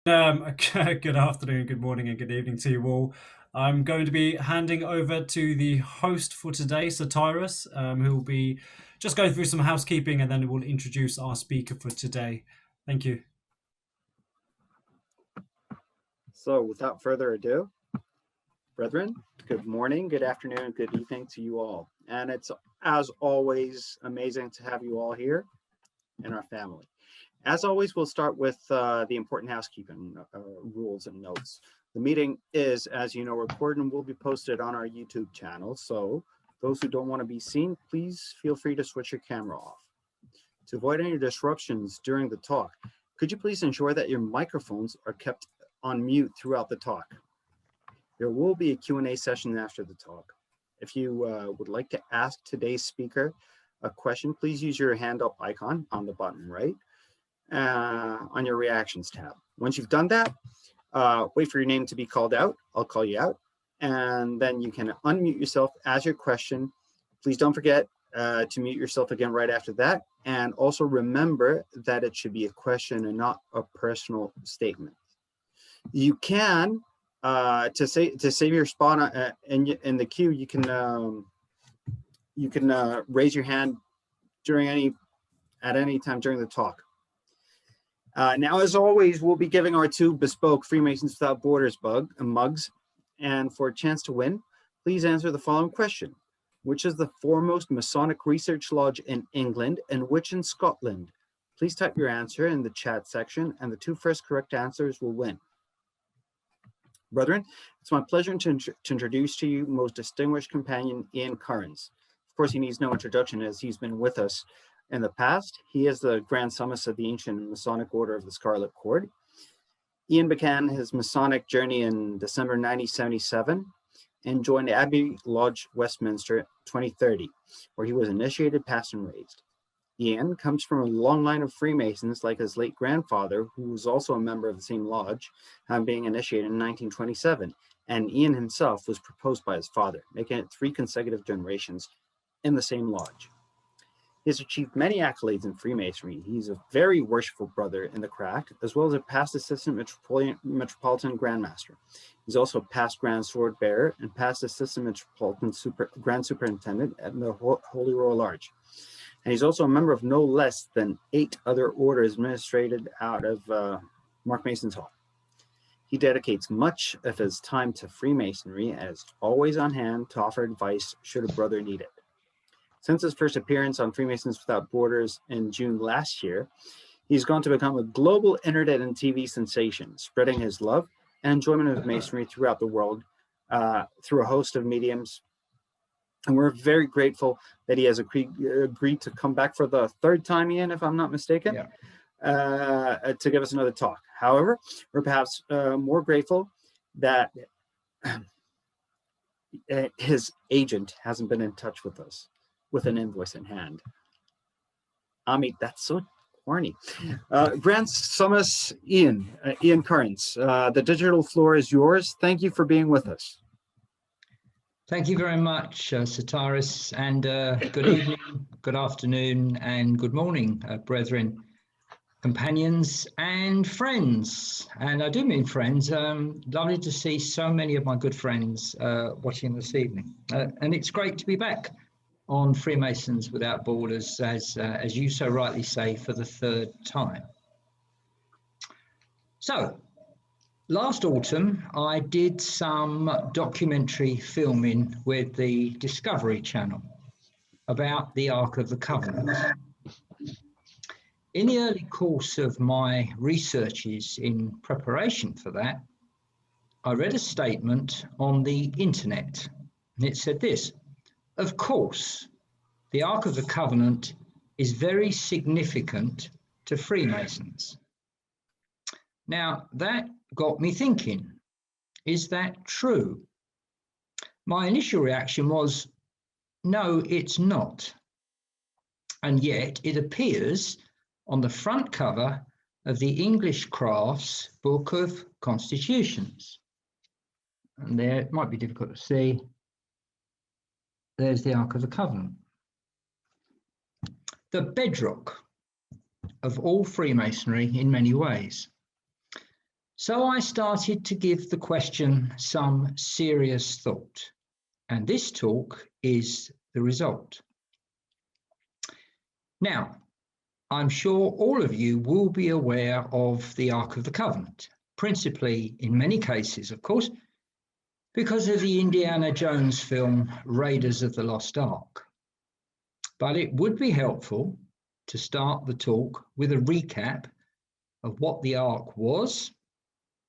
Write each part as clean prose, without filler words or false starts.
Good afternoon, good morning, and good evening to you all. I'm going to be handing over to the host for today, Satyrus, who will be just going through some housekeeping and then we'll introduce our speaker for today. Thank you. So without further ado, brethren, good morning, good afternoon, good evening to you all. And it's, as always, amazing to have you all here in our family. As always, we'll start with the important housekeeping rules and notes. The meeting is, as you know, recorded and will be posted on our YouTube channel. So those who don't want to be seen, please feel free to switch your camera off. To avoid any disruptions during the talk, could you please ensure that your microphones are kept on mute throughout the talk? There will be a Q&A session after the talk. If you would like to ask today's speaker a question, please use your hand up icon on the bottom right on your reactions tab. Once you've done that, wait for your name to be called out. I'll call you out, and then you can unmute yourself as your question. Please don't forget to mute yourself again right after that. And also remember that it should be a question and not a personal statement. You can, to save your spot in the queue, you can raise your hand at any time during the talk. Now, as always, we'll be giving our 2 bespoke Freemasons Without Borders mugs. And for a chance to win, please answer the following question. Which is the foremost Masonic research lodge in England and which in Scotland? Please type your answer in the chat section and the 2 first correct answers will win. Brethren, it's my pleasure to introduce to you most distinguished companion, Ian Currans. Of course, he needs no introduction as he's been with us in the past. He is the Grand Summus of the Ancient Masonic Order of the Scarlet Cord. Ian began his Masonic journey in December 1977 and joined Abbey Lodge, Westminster, 2030, where he was initiated, passed, and raised. Ian comes from a long line of Freemasons like his late grandfather, who was also a member of the same lodge, being initiated in 1927, and Ian himself was proposed by his father, making it 3 consecutive generations in the same lodge. He has achieved many accolades in Freemasonry. He's a very worshipful brother in the craft, as well as a past assistant metropolitan grandmaster. He's also a past grand sword bearer and past assistant metropolitan grand superintendent at the Holy Royal Arch. And he's also a member of no less than 8 other orders administrated out of Mark Mason's Hall. He dedicates much of his time to Freemasonry and is always on hand to offer advice should a brother need it. Since his first appearance on Freemasons Without Borders in June last year, he's gone to become a global internet and TV sensation, spreading his love and enjoyment of Masonry throughout the world through a host of mediums. And we're very grateful that he has agreed to come back for the 3rd time, Ian, if I'm not mistaken, to give us another talk. However, we're perhaps more grateful that his agent hasn't been in touch with us with an invoice in hand. Amit, that's so corny. Grand Summus, Ian Currans, the digital floor is yours. Thank you for being with us. Thank you very much, Satyrus, and good evening, good afternoon, and good morning, brethren, companions, and friends. And I do mean friends. Lovely to see so many of my good friends watching this evening. And it's great to be back on Freemasons Without Borders, as you so rightly say, for the 3rd time. So, last autumn, I did some documentary filming with the Discovery Channel about the Ark of the Covenant. In the early course of my researches in preparation for that, I read a statement on the internet, and it said this: of course, the Ark of the Covenant is very significant to Freemasons. Now, that got me thinking, is that true? My initial reaction was, no, it's not. And yet it appears on the front cover of the English Crafts Book of Constitutions. And there, it might be difficult to see, there's the Ark of the Covenant. The bedrock of all Freemasonry in many ways. So I started to give the question some serious thought, and this talk is the result. Now, I'm sure all of you will be aware of the Ark of the Covenant, principally in many cases, of course, because of the Indiana Jones film Raiders of the Lost Ark. But it would be helpful to start the talk with a recap of what the Ark was,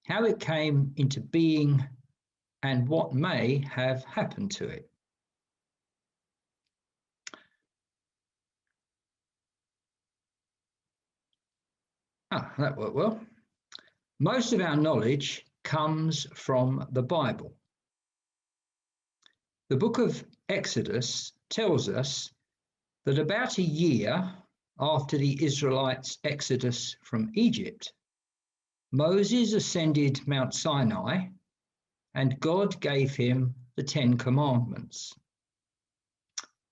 how it came into being, and what may have happened to it. That worked well. Most of our knowledge comes from the Bible. The book of Exodus tells us that about a year after the Israelites' exodus from Egypt, Moses ascended Mount Sinai and God gave him the 10 Commandments.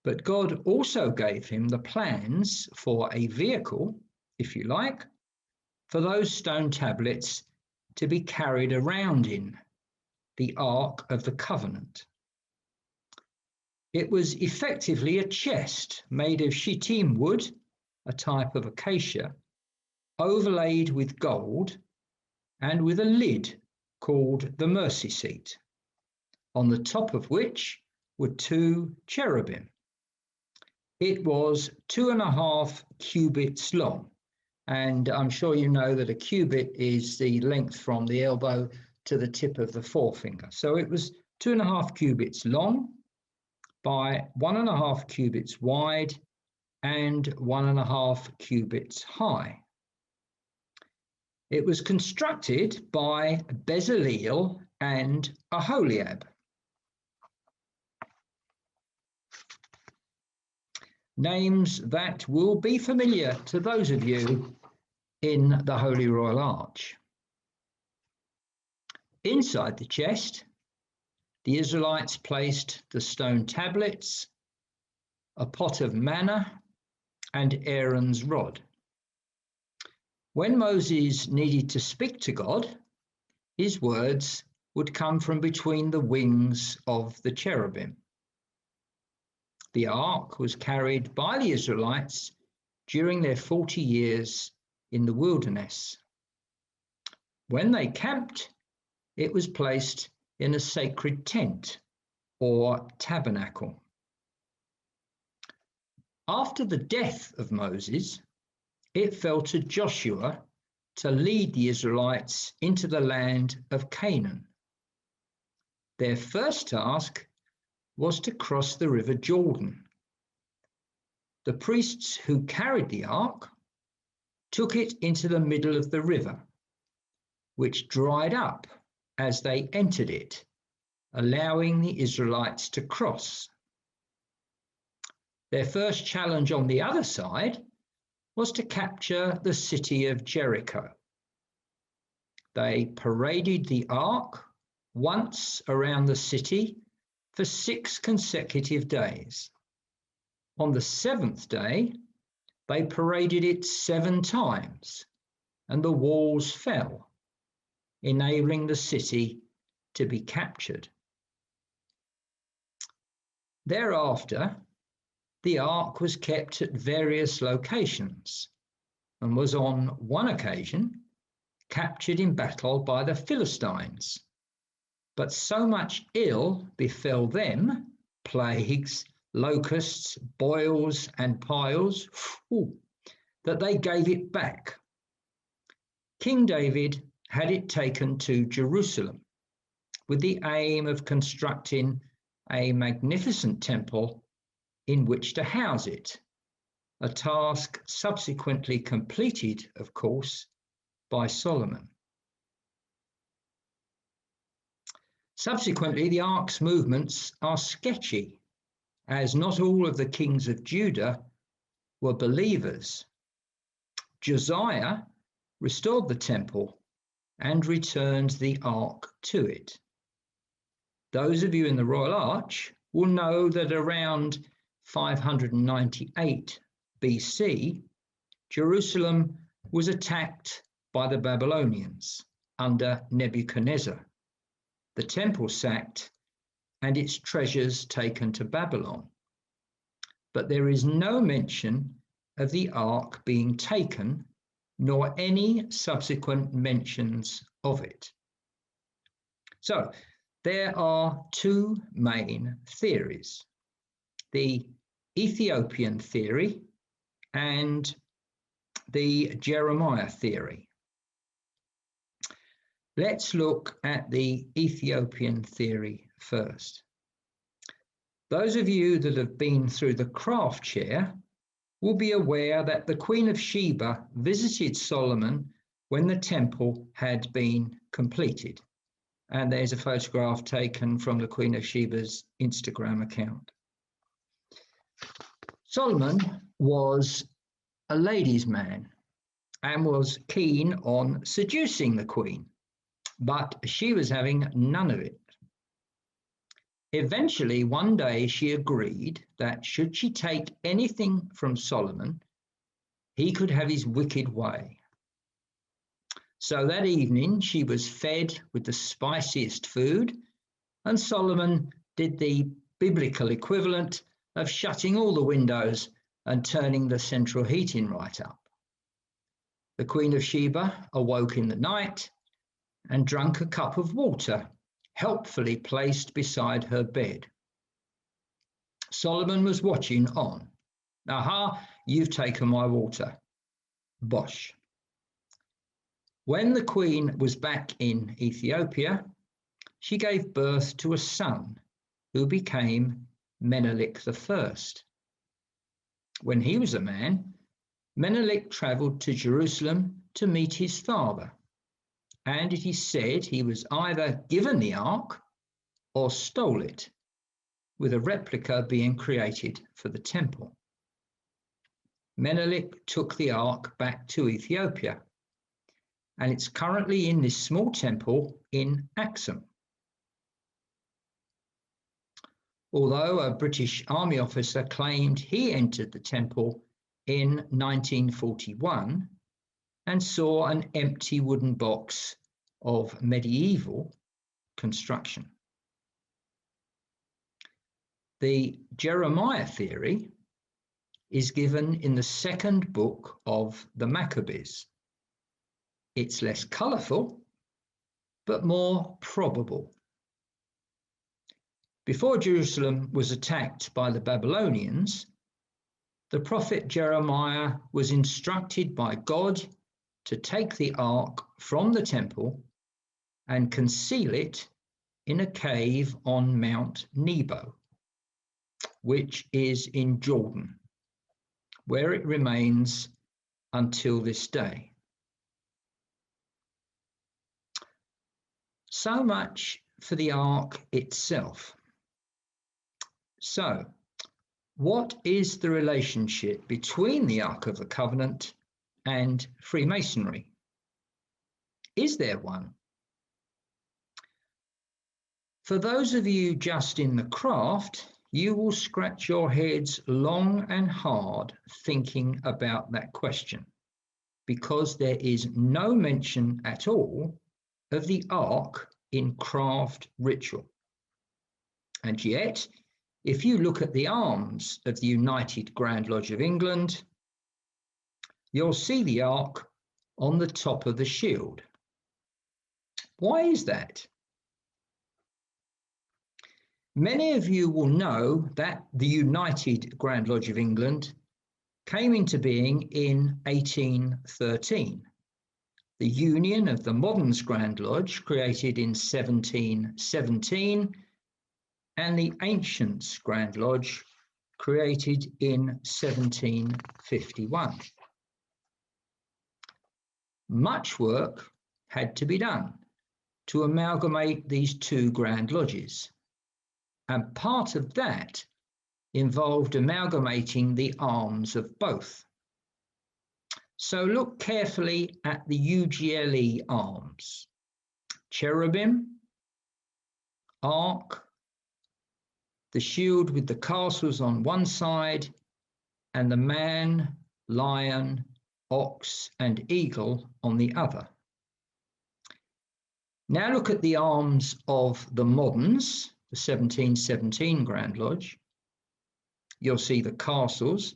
But God also gave him the plans for a vehicle, if you like, for those stone tablets to be carried around in, the Ark of the Covenant. It was effectively a chest made of shittim wood, a type of acacia, overlaid with gold and with a lid called the mercy seat, on the top of which were 2 cherubim. It was 2.5 cubits long, and I'm sure you know that a cubit is the length from the elbow to the tip of the forefinger. So it was 2.5 cubits long by 1.5 cubits wide and 1.5 cubits high. It was constructed by Bezaleel and Aholiab. Names that will be familiar to those of you in the Holy Royal Arch. Inside the chest, the Israelites placed the stone tablets, a pot of manna, and Aaron's rod. When Moses needed to speak to God, his words would come from between the wings of the cherubim. The ark was carried by the Israelites during their 40 years in the wilderness. When they camped, it was placed in a sacred tent or tabernacle. After the death of Moses, it fell to Joshua to lead the Israelites into the land of Canaan. Their first task was to cross the river Jordan. The priests who carried the ark took it into the middle of the river, which dried up as they entered it, allowing the Israelites to cross. Their first challenge on the other side was to capture the city of Jericho. They paraded the ark once around the city for 6 consecutive days. On the 7th day, they paraded it 7 times, and the walls fell, enabling the city to be captured. Thereafter, the ark was kept at various locations and was on one occasion captured in battle by the Philistines. But so much ill befell them, plagues, locusts, boils, and piles, that they gave it back. King David had it taken to Jerusalem with the aim of constructing a magnificent temple in which to house it, a task subsequently completed, of course, by Solomon. Subsequently, the ark's movements are sketchy, as not all of the kings of Judah were believers. Josiah restored the temple and returned the ark to it. Those of you in the Royal Arch will know that around 598 BC, Jerusalem was attacked by the Babylonians, under Nebuchadnezzar, the temple sacked, and its treasures taken to Babylon. But there is no mention of the ark being taken, nor any subsequent mentions of it. So there are two main theories, the Ethiopian theory and the Jeremiah theory. Let's look at the Ethiopian theory first. Those of you that have been through the craft chair will be aware that the Queen of Sheba visited Solomon when the temple had been completed. And there's a photograph taken from the Queen of Sheba's Instagram account. Solomon was a ladies' man and was keen on seducing the Queen, but she was having none of it. Eventually, one day she agreed that should she take anything from Solomon, he could have his wicked way. So that evening she was fed with the spiciest food, and Solomon did the biblical equivalent of shutting all the windows and turning the central heating right up. The Queen of Sheba awoke in the night and drank a cup of water, helpfully placed beside her bed. Solomon was watching on. Aha, you've taken my water. Bosh. When the Queen was back in Ethiopia, she gave birth to a son who became Menelik I. When he was a man, Menelik travelled to Jerusalem to meet his father, and it is said he was either given the ark or stole it, with a replica being created for the temple. Menelik took the ark back to Ethiopia, and it's currently in this small temple in Axum. Although a British Army officer claimed he entered the temple in 1941 and saw an empty wooden box of medieval construction. The Jeremiah theory is given in the second book of the Maccabees. It's less colourful, but more probable. Before Jerusalem was attacked by the Babylonians, the prophet Jeremiah was instructed by God to take the ark from the temple and conceal it in a cave on Mount Nebo, which is in Jordan, where it remains until this day. So much for the ark itself. So, what is the relationship between the Ark of the Covenant and Freemasonry? Is there one? For those of you just in the craft, you will scratch your heads long and hard thinking about that question, because there is no mention at all of the ark in craft ritual. And yet, if you look at the arms of the United Grand Lodge of England, you'll see the ark on the top of the shield. Why is that? Many of you will know that the United Grand Lodge of England came into being in 1813. The union of the Moderns Grand Lodge created in 1717 and the Ancients Grand Lodge created in 1751. Much work had to be done to amalgamate these two Grand Lodges, and part of that involved amalgamating the arms of both. So look carefully at the UGLE arms: cherubim, ark, the shield with the castles on one side, and the man, lion, ox, and eagle on the other. Now look at the arms of the moderns, the 1717 Grand Lodge. You'll see the castles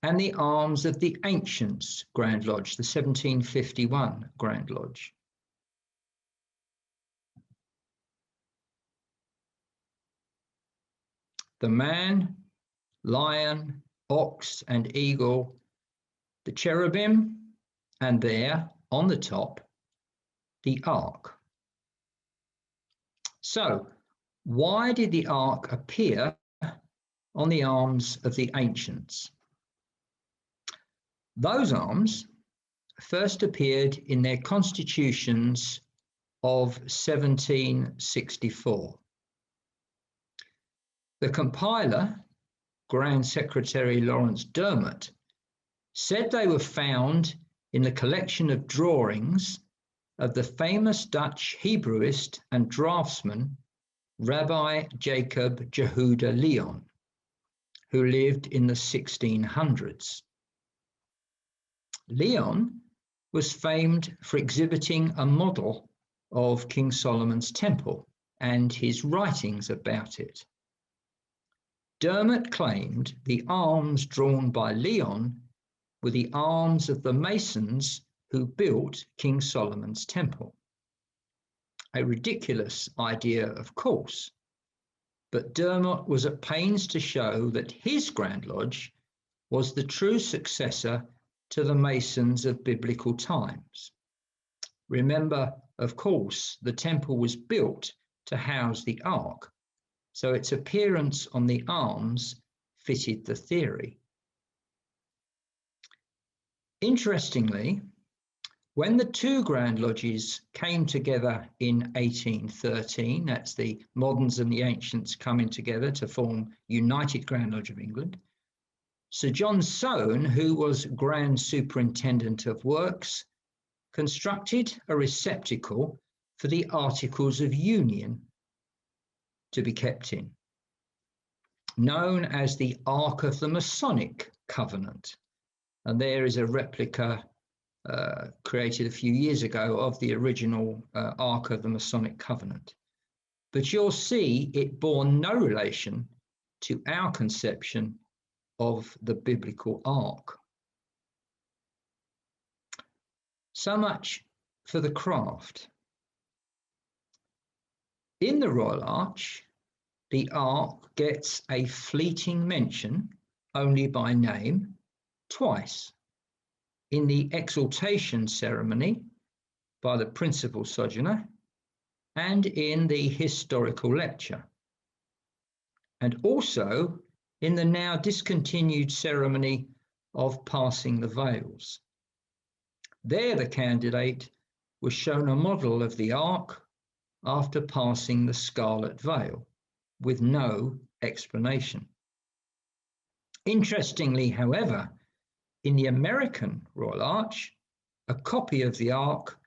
and the arms of the ancients Grand Lodge, the 1751 Grand Lodge. The man, lion, ox, and eagle, the cherubim, and there on the top, the ark. So, why did the ark appear on the arms of the ancients? Those arms first appeared in their constitutions of 1764. The compiler, Grand Secretary Lawrence Dermot, said they were found in the collection of drawings of the famous Dutch Hebrewist and draftsman Rabbi Jacob Jehuda Leon, who lived in the 1600s. Leon was famed for exhibiting a model of King Solomon's temple and his writings about it. Dermot claimed the arms drawn by Leon were the arms of the masons who built King Solomon's temple. A ridiculous idea, of course, but Dermot was at pains to show that his Grand Lodge was the true successor to the Masons of biblical times. Remember, of course, the temple was built to house the ark, so its appearance on the arms fitted the theory. Interestingly, when the two Grand Lodges came together in 1813, that's the moderns and the ancients coming together to form United Grand Lodge of England, Sir John Soane, who was Grand Superintendent of Works, constructed a receptacle for the Articles of Union to be kept in, known as the Ark of the Masonic Covenant. And there is a replica created a few years ago of the original Ark of the Masonic Covenant. But you'll see it bore no relation to our conception of the biblical ark. So much for the craft. In the Royal Arch, the ark gets a fleeting mention, only by name, twice. In the exaltation ceremony by the principal sojourner and in the historical lecture, and also in the now discontinued ceremony of passing the veils. There the candidate was shown a model of the ark after passing the scarlet veil, with no explanation. Interestingly, however, in the American Royal Arch, a copy of the ark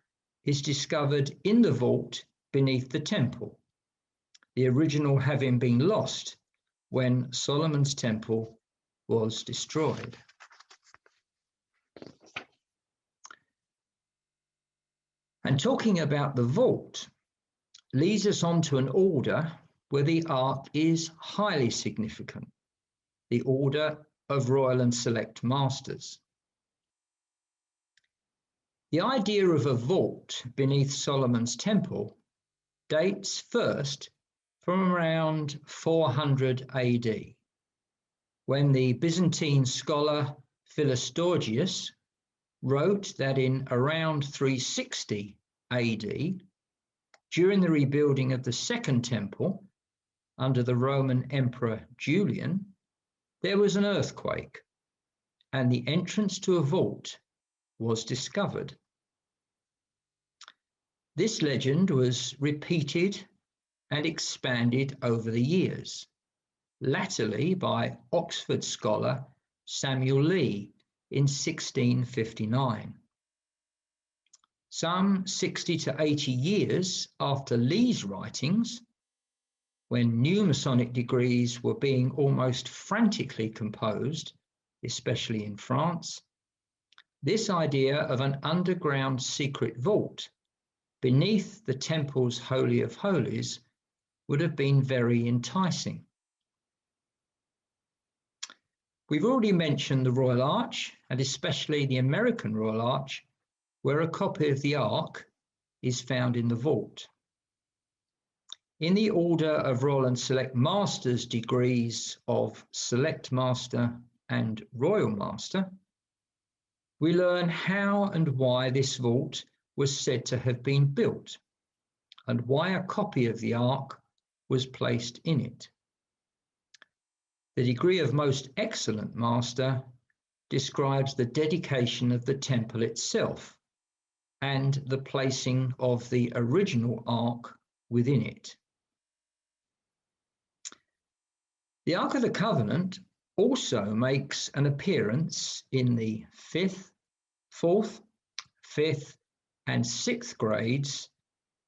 is discovered in the vault beneath the temple, the original having been lost when Solomon's temple was destroyed. And talking about the vault leads us on to an order where the ark is highly significant, the Order of Royal and Select Masters. The idea of a vault beneath Solomon's temple dates first from around 400 AD, when the Byzantine scholar Philostorgius wrote that in around 360 AD, during the rebuilding of the Second Temple under the Roman Emperor Julian, there was an earthquake and the entrance to a vault was discovered. This legend was repeated and expanded over the years, latterly by Oxford scholar Samuel Lee in 1659. Some 60 to 80 years after Lee's writings, when new Masonic degrees were being almost frantically composed, especially in France, this idea of an underground secret vault beneath the temple's Holy of Holies would have been very enticing. We've already mentioned the Royal Arch, and especially the American Royal Arch, where a copy of the Ark is found in the vault. In the order of Royal and Select Masters degrees of Select Master and Royal Master, we learn how and why this vault was said to have been built, and why a copy of the Ark was placed in it. The degree of Most Excellent Master describes the dedication of the temple itself and the placing of the original Ark within it. The Ark of the Covenant also makes an appearance in the 4th, 5th, and 6th grades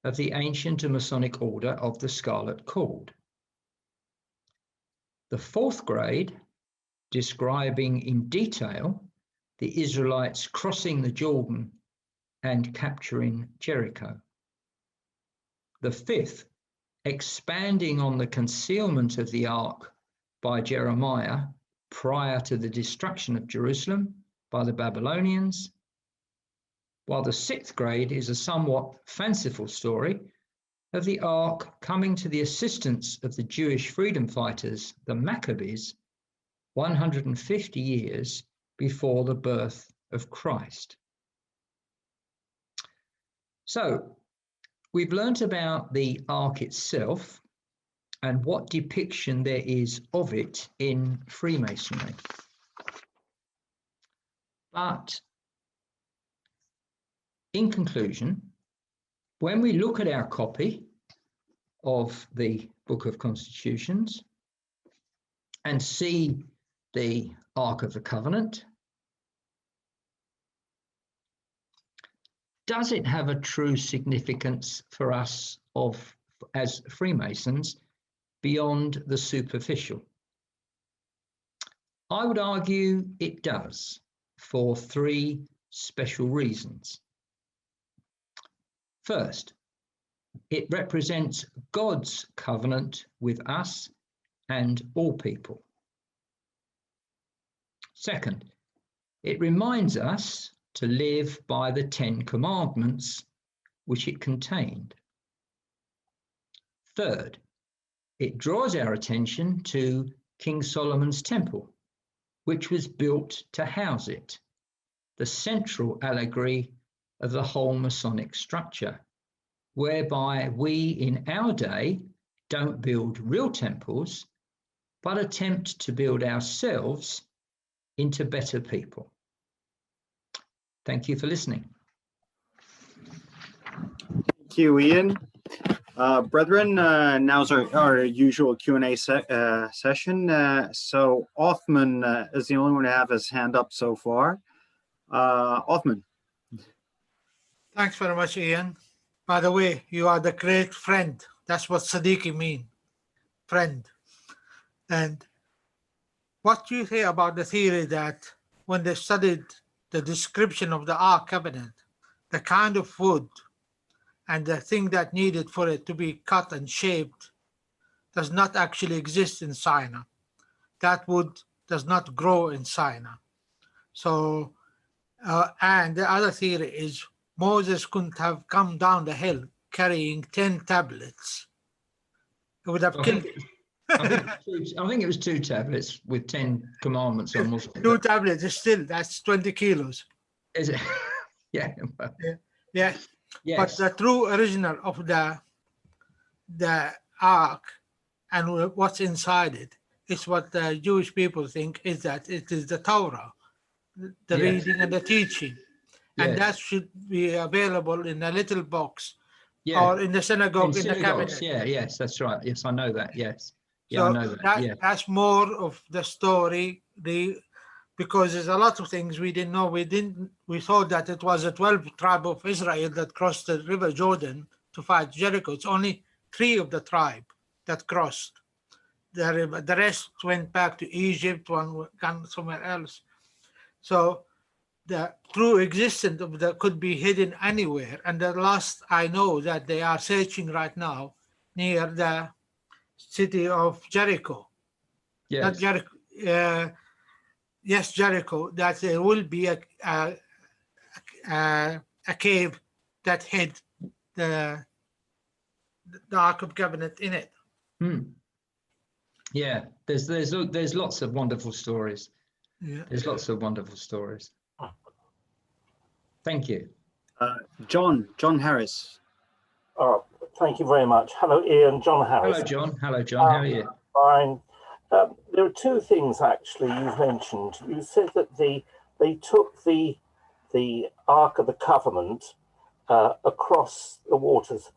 of the ancient and Masonic order of the Scarlet cord. The 4th grade, describing in detail the Israelites crossing the Jordan and capturing Jericho. The 5th, expanding on the concealment of the Ark by Jeremiah prior to the destruction of Jerusalem by the Babylonians, while the 6th grade is a somewhat fanciful story of the Ark coming to the assistance of the Jewish freedom fighters, the Maccabees, 150 years before the birth of Christ. So, we've learnt about the Ark itself and what depiction there is of it in Freemasonry. But in conclusion, when we look at our copy of the Book of Constitutions and see the Ark of the Covenant, does it have a true significance for us as Freemasons beyond the superficial? I would argue it does, for 3 special reasons. First, it represents God's covenant with us and all people. Second, it reminds us to live by the 10 commandments which it contained. Third, it draws our attention to King Solomon's temple, which was built to house it, the central allegory of the whole Masonic structure, whereby we in our day don't build real temples, but attempt to build ourselves into better people. Thank you for listening. Thank you, Ian. Brethren, now's our usual Q&A session. So Othman is the only one to have his hand up so far. Othman. Thanks very much, Ian. By the way, you are the great friend. That's what Siddiqui mean, friend. And what do you say about the theory that when they studied the description of the Ark Covenant, the kind of wood and the thing that needed for it to be cut and shaped does not actually exist in Sinai. That wood does not grow in Sinai. So, and the other theory is Moses couldn't have come down the hill carrying 10 tablets. It would have killed him. I think it was 2 tablets with 10 commandments on. 2 tablets is still, that's 20 kilos. Is it? Yeah. Yeah. Yes. But the true original of the Ark and what's inside it is what the Jewish people think is that it is the Torah, the reading and the teaching. And that should be available in a little box or in the synagogue in the cabinet. Yes, that's right. Yes, I know that. Yes. Yeah, So I know that. That's more of the story. Because there's a lot of things we didn't know. We thought that it was the 12 tribe of Israel that crossed the river Jordan to fight Jericho. It's only 3 of the tribe that crossed the river. The rest went back to Egypt, one gone somewhere else. So the true existence of the could be hidden anywhere. And the last I know that they are searching right now near the city of Jericho. Not Yes. Jericho. Yes, Jericho. That there will be a cave that hid the Ark of Covenant in it. Yeah, there's lots of wonderful stories. Yeah. There's lots of wonderful stories. Thank you. John Harris. Oh, thank you very much. Hello, Ian. John Harris. Hello, John. Hello, John. How are you? Fine. There are two things actually you've mentioned. You said that they took the Ark of the Covenant across the waters,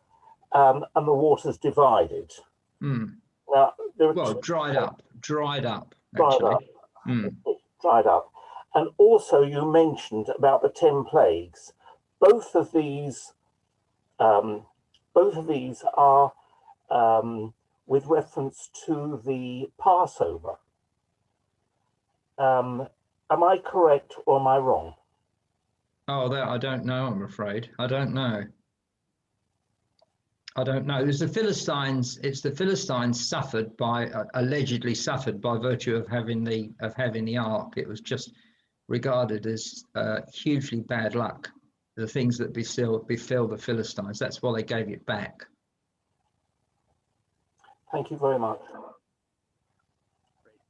and the waters divided. Now, dried up. Dried Actually. up. Dried up. And also you mentioned about the 10 plagues. Both of these are with reference to the Passover. Am I correct or am I wrong? Oh, that I don't know, I'm afraid. I don't know. It's the Philistines allegedly suffered by virtue of having the ark. It was just regarded as hugely bad luck. The things that befell the Philistines. That's why they gave it back. Thank you very much.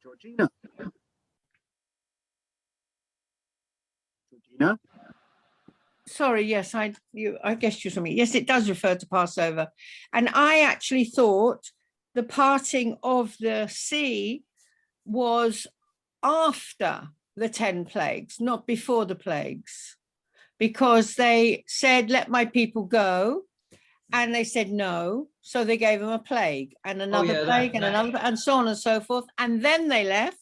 Georgina. Sorry, yes, I guessed you saw me. Yes, it does refer to Passover. And I actually thought the parting of the sea was after the 10 plagues, not before the plagues, because they said, let my people go. And they said no. So they gave them a plague and another plague and another, and so on and so forth. And then they left.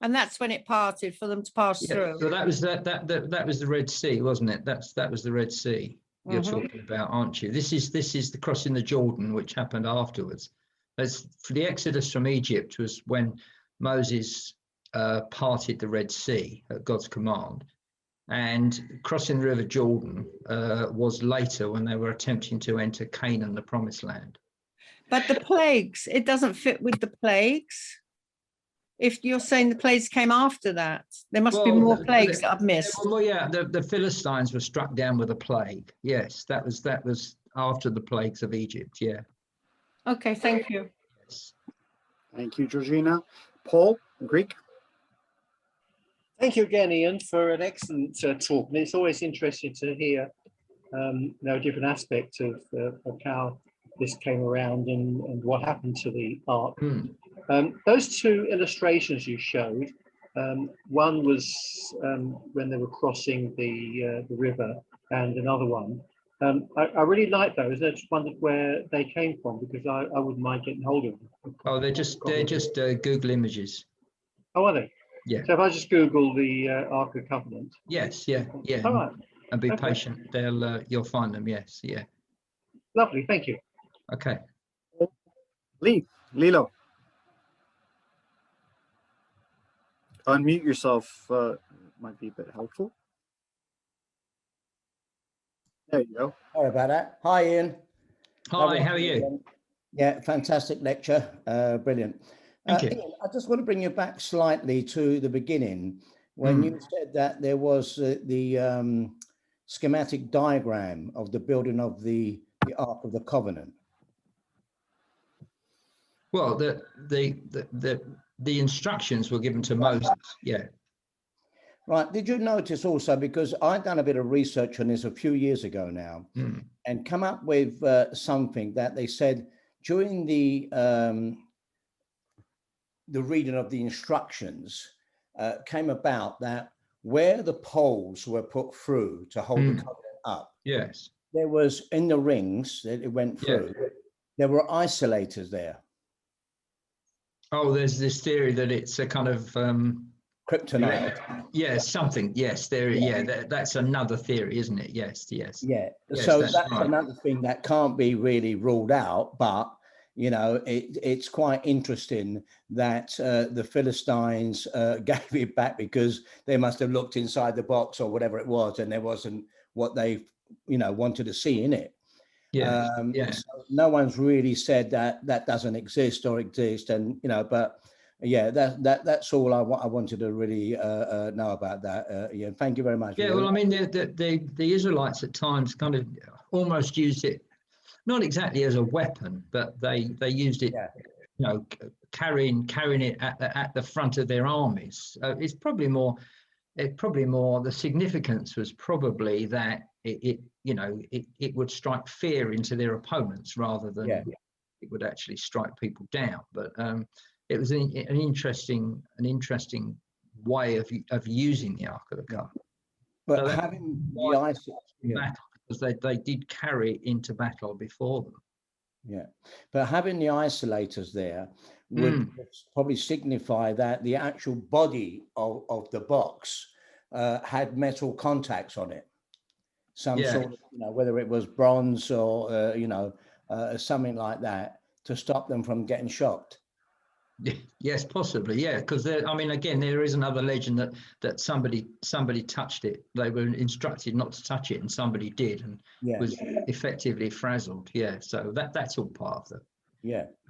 And that's when it parted for them to pass through. So that was that was the Red Sea, wasn't it? That was the Red Sea you're talking about, aren't you? This is the crossing the Jordan, which happened afterwards. As for the Exodus from Egypt was when Moses parted the Red Sea at God's command, and crossing the River Jordan was later when they were attempting to enter Canaan, the Promised Land. But the plagues, it doesn't fit with the plagues. If you're saying the plagues came after that, there must be more plagues that I've missed. Well, yeah, the Philistines were struck down with a plague. Yes, that was after the plagues of Egypt. Yeah. Okay, thank you. Yes. Thank you, Georgina. Paul, Greek. Thank you again, Ian, for an excellent talk. And it's always interesting to hear different aspects of how this came around and what happened to the Ark. Those two illustrations you showed, one was when they were crossing the river, and another one. I really like those. I just wondered where they came from, because I wouldn't mind getting hold of them. Oh, they're just Google images. Oh, are they? Yeah. So if I just Google the Ark of Covenant. Yes. Yeah. All right. And be patient. You'll find them. Yes. Yeah. Lovely. Thank you. Okay. Lilo. Unmute yourself, might be a bit helpful. There you go. Sorry about that. Hi, Ian. Hi, how are you? Yeah, fantastic lecture. Brilliant. Thank you. Ian, I just want to bring you back slightly to the beginning when you said that there was the schematic diagram of the building of the Ark of the Covenant. Well, the instructions were given to Moses. Yeah. Right. Did you notice also, because I've done a bit of research on this a few years ago now, and come up with something that they said during the reading of the instructions came about, that where the poles were put through to hold the covenant up, yes, there was, in the rings that it went through, there were isolators there. Oh, there's this theory that it's a kind of kryptonite. Yes, something. Yes, there. Yeah, that's another theory, isn't it? Yes. Yeah. Yes, So that's that's right. another thing that can't be really ruled out, but you know, it's quite interesting that the Philistines gave it back because they must have looked inside the box or whatever it was, and there wasn't what they, you know, wanted to see in it. Yeah, So no one's really said that that doesn't exist or exist, and you know, but yeah, that's all I wanted to really know about that. Ian, thank you very much. Yeah, well, I mean, the Israelites at times kind of almost used it, not exactly as a weapon, but they used it, you know, carrying it at the front of their armies. It's probably more. The significance was probably that it would strike fear into their opponents rather than it would actually strike people down. But it was an interesting way of using the Ark of the Covenant. But So having the battle, because they did carry it into battle before them. Yeah, but having the isolators there would probably signify that the actual body of the box had metal contacts on it, some sort of, you know, whether it was bronze or you know, something like that, to stop them from getting shocked. Yes, possibly, yeah, because I mean, again, there is another legend that somebody touched it. They were instructed not to touch it, and somebody did, and was effectively frazzled. Yeah, so that's all part of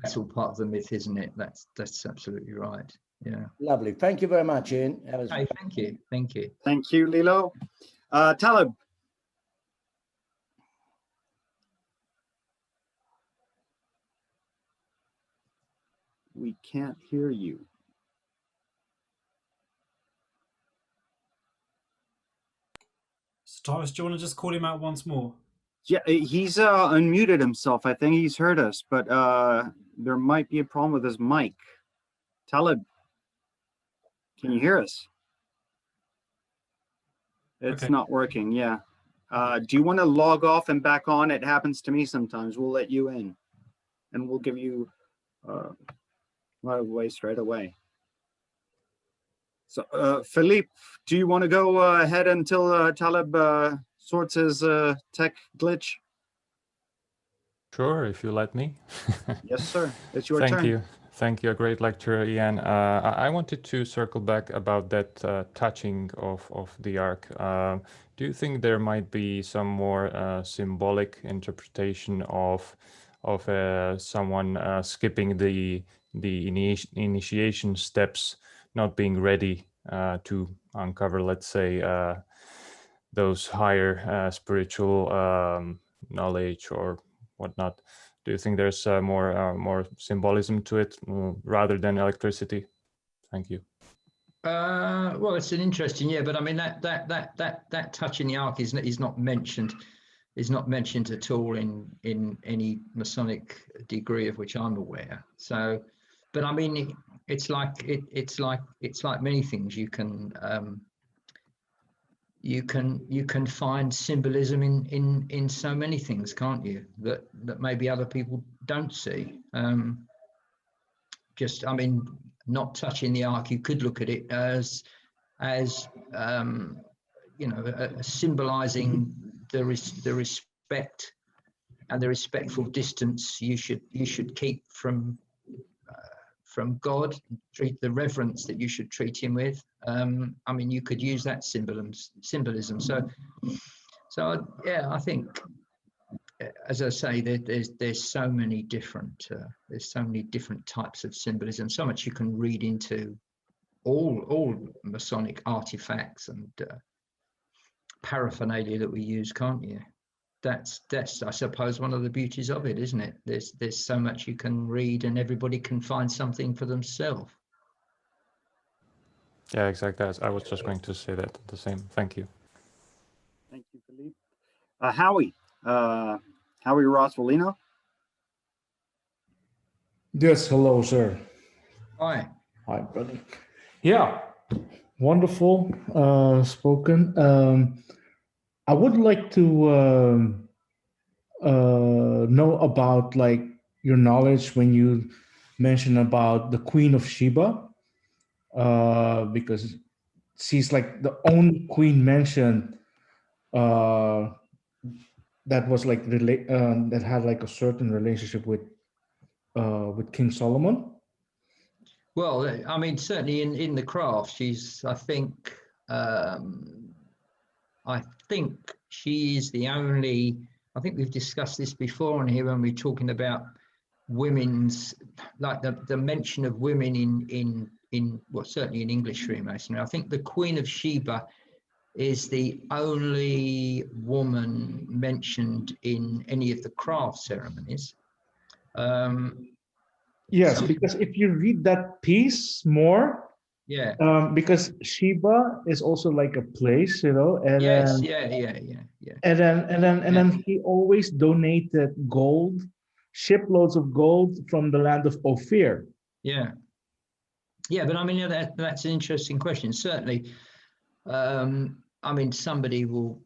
that's all part of the myth, isn't it? That's absolutely right. Yeah. Lovely. Thank you very much, Ian. Hey, thank you. Thank you, Lilo. Talib. We can't hear you. So Tyrus, do you want to just call him out once more? Yeah, he's unmuted himself. I think he's heard us, but there might be a problem with his mic. Talib, can you hear us? It's not working, yeah. Do you want to log off and back on? It happens to me sometimes. We'll let you in, and we'll give you right away, straight away. So, Philippe, do you want to go ahead until Talib sorts his tech glitch? Sure, if you let me. Yes, sir. It's your turn. Thank you. A great lecture, Ian. I wanted to circle back about that touching of the Ark. Do you think there might be some more symbolic interpretation of someone skipping the initiation steps, not being ready to uncover, let's say, those higher spiritual knowledge or whatnot? Do you think there's more symbolism to it rather than electricity? Thank you. Well, it's an interesting, but I mean that touch in the Ark is not mentioned. Is not mentioned at all in any Masonic degree of which I'm aware. So, but I mean, it's like many things. You can find symbolism in so many things, can't you? That maybe other people don't see. Just, I mean, not touching the Ark, you could look at it as you know, symbolizing the respect and the respectful distance you should keep from God, treat the reverence that you should treat him with. I mean, you could use that symbolism. So yeah, I think, as I say, there's so many different types of symbolism. So much you can read into all Masonic artifacts and paraphernalia that we use, can't you? That's I suppose one of the beauties of it, isn't it? There's so much you can read, and everybody can find something for themselves. Yeah, exactly. I was just going to say that the same. Thank you. Thank you, Philippe. Howie Rosvalino. Yes, hello, sir. Hi, brother. Yeah, wonderful spoken. I would like to know about like your knowledge when you mentioned about the Queen of Sheba, because she's like the only queen mentioned that was like that had like a certain relationship with with King Solomon? Well, I mean, certainly in the craft, she's, I think she is the only, I think we've discussed this before on here when we're talking about women's, like the mention of women in well, certainly in English Freemasonry. I think the Queen of Sheba is the only woman mentioned in any of the craft ceremonies. Yes, So- because if you read that piece more, Yeah. because Sheba is also like a place, and Yes. then, Yeah. and then he always donated gold, shiploads of gold from the land of Ophir. Yeah. But I mean, that's an interesting question. Certainly, I mean, somebody will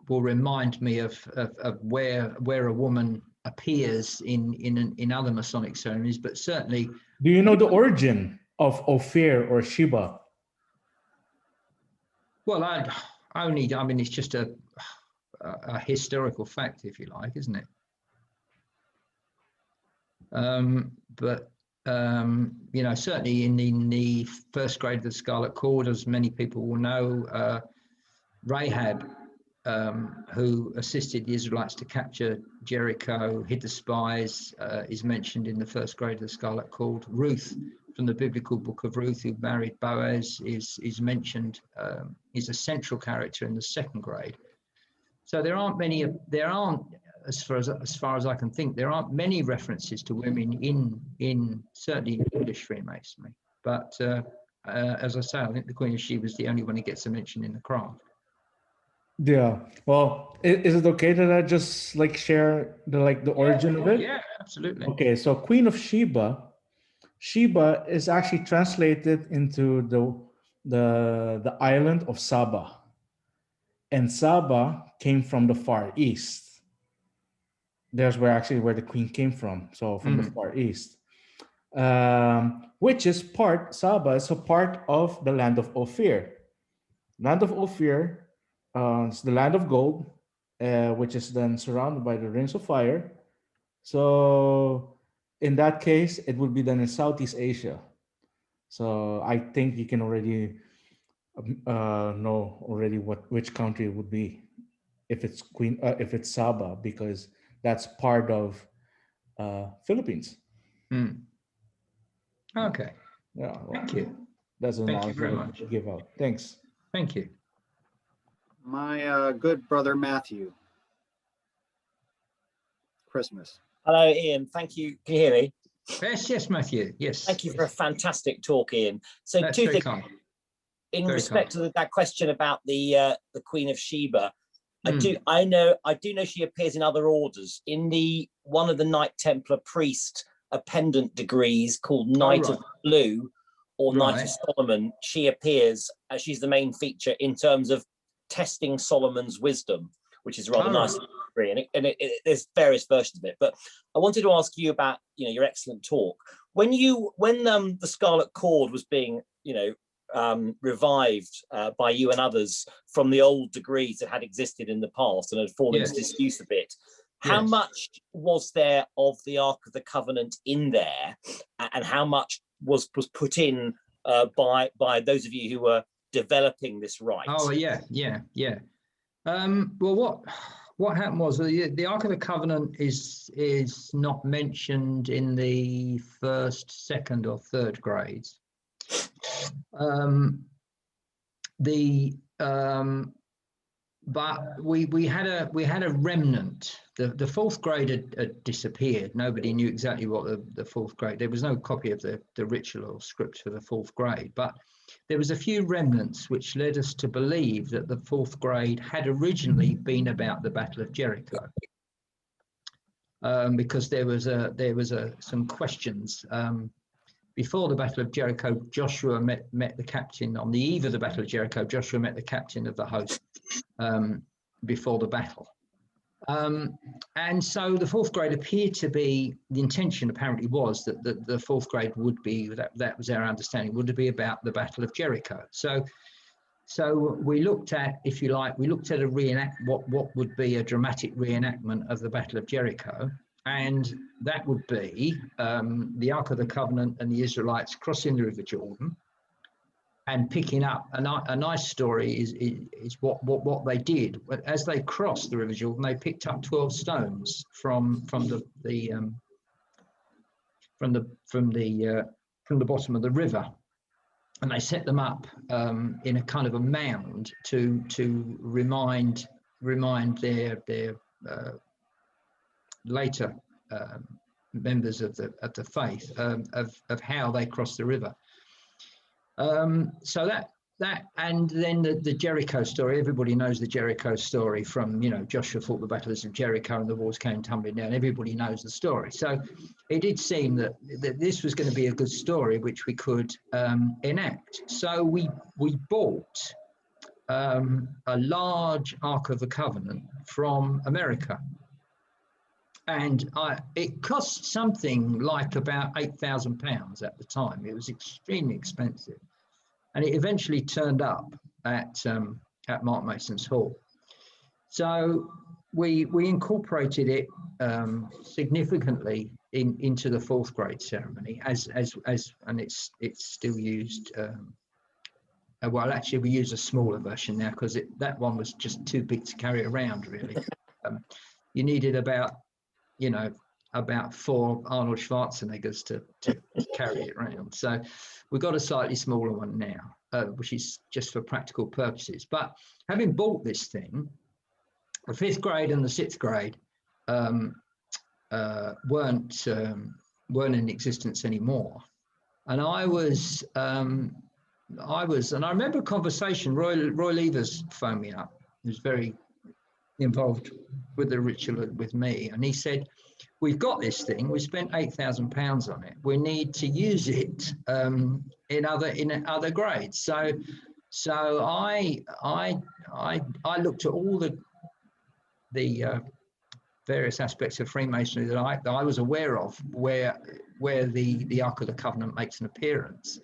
remind me of where a woman appears in other Masonic ceremonies, but certainly. Do you know the origin of Ophir or Sheba? Well, I mean, it's just a historical fact, if you like, isn't it? But certainly in the first grade of the Scarlet Cord, as many people will know, Rahab, who assisted the Israelites to capture Jericho, hid the spies, is mentioned in the first grade of the Scarlet Cord. Ruth, from the biblical book of Ruth, who married Boaz, is mentioned, is a central character in the second grade. So there aren't, as far as I can think, there aren't many references to women in certainly in English Freemasonry. But as I say, I think the Queen of Sheba is the only one who gets a mention in the craft. Yeah. Well, is it okay that I just like share the origin of it? Yeah, absolutely. Okay, so Queen of Sheba. Sheba is actually translated into the island of Saba. And Saba came from the Far East. There's where the queen came from. So from the Far East. Which is Saba is a part of the land of Ophir. Land of Ophir is the land of gold, which is then surrounded by the rings of fire. So in that case, it would be done in Southeast Asia. So I think you can already know already which country it would be if it's Saba, because that's part of Philippines. Okay. Yeah. Well, Thank you. That's an Thank you knowledge very that I much. could give out. Thanks. Thank you. My good brother Matthew. Christmas. Hello, Ian. Thank you. Can you hear me? Yes, Matthew. Yes. Thank you for a fantastic talk, Ian. So That's two very things kind. in Very respect kind. to that question about the Queen of Sheba. I do know she appears in other orders. In one of the Knight Templar priest appendant degrees called Knight of Blue or Knight of Solomon, she appears as she's the main feature in terms of testing Solomon's wisdom, which is rather nice. And there's various versions of it. But I wanted to ask you about your excellent talk. When the Scarlet Cord was being revived by you and others from the old degrees that had existed in the past and had fallen into disuse a bit, how much was there of the Ark of the Covenant in there, and how much was put in by those of you who were developing this rite? Oh yeah. Well, what happened was the Ark of the Covenant is not mentioned in the first, second, or third grades. But we had a remnant. The fourth grade had disappeared. Nobody knew exactly what the fourth grade. There was no copy of the ritual or script for the fourth grade, but there was a few remnants which led us to believe that the fourth grade had originally been about the Battle of Jericho, because there was some questions. Before the Battle of Jericho, Joshua met the captain. On the eve of the Battle of Jericho, Joshua met the captain of the host before the battle. And so the fourth grade appeared to be, the intention apparently was that the fourth grade would be, that was our understanding, would be about the Battle of Jericho. So we looked at, if you like, a what would be a dramatic reenactment of the Battle of Jericho. and that would be the Ark of the Covenant and the Israelites crossing the River Jordan and picking up. A nice story is what they did. But as they crossed the River Jordan, they picked up 12 stones from the bottom of the river, and they set them up in a kind of a mound to remind their later members of the faith of how they crossed the river. So that and then the Jericho story. Everybody knows the Jericho story from, you know, Joshua fought the battles of Jericho and the walls came tumbling down. Everybody knows the story. So it did seem that this was going to be a good story which we could enact. So we bought a large Ark of the Covenant from America. And it cost something like about £8,000 at the time. It was extremely expensive. And it eventually turned up at Mark Mason's Hall. So we incorporated it significantly into the 4th grade ceremony and it's still used. Well, actually, we use a smaller version now because that one was just too big to carry around, really. You needed about 4 Arnold Schwarzeneggers to carry it around. So we've got a slightly smaller one now, which is just for practical purposes. But having bought this thing, the 5th grade and the 6th grade weren't in existence anymore. And I remember a conversation. Roy Levers phoned me up. He was very involved with the ritual with me, and he said, "We've got this thing. We spent £8,000 on it. We need to use it in other grades." So I looked at all the various aspects of Freemasonry that I was aware of, where the Ark of the Covenant makes an appearance,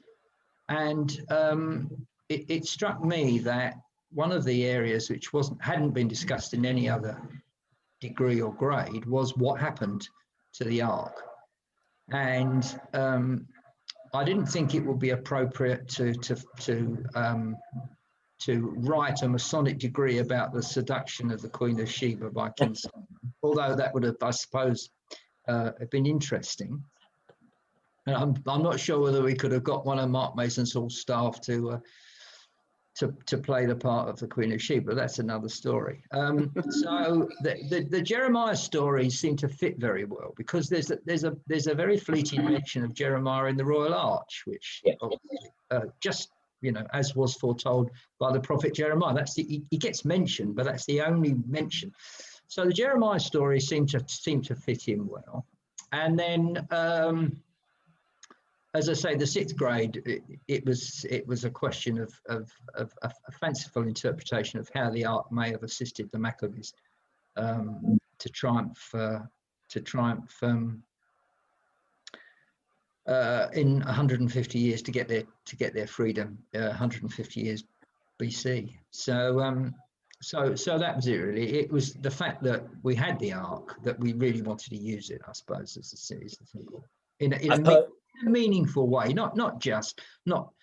and it struck me that one of the areas which hadn't been discussed in any other degree or grade was what happened to the Ark. And I didn't think it would be appropriate to write a Masonic degree about the seduction of the Queen of Sheba by King Solomon, although that would have, I suppose, been interesting. And I'm not sure whether we could have got one of Mark Mason's Hall staff to play the part of the Queen of Sheba. That's another story. So the Jeremiah stories seem to fit very well because there's a very fleeting mention of Jeremiah in the Royal Arch, which just, you know, as was foretold by the prophet Jeremiah. He gets mentioned, but that's the only mention. So the Jeremiah stories seem to fit in well. And then, as I say, the 6th grade, it was a question of a fanciful interpretation of how the Ark may have assisted the Maccabees to triumph in 150 years to get their freedom, 150 years BC. So that was it really. It was the fact that we had the Ark that we really wanted to use it, I suppose, is the thing. In a meaningful way, not just that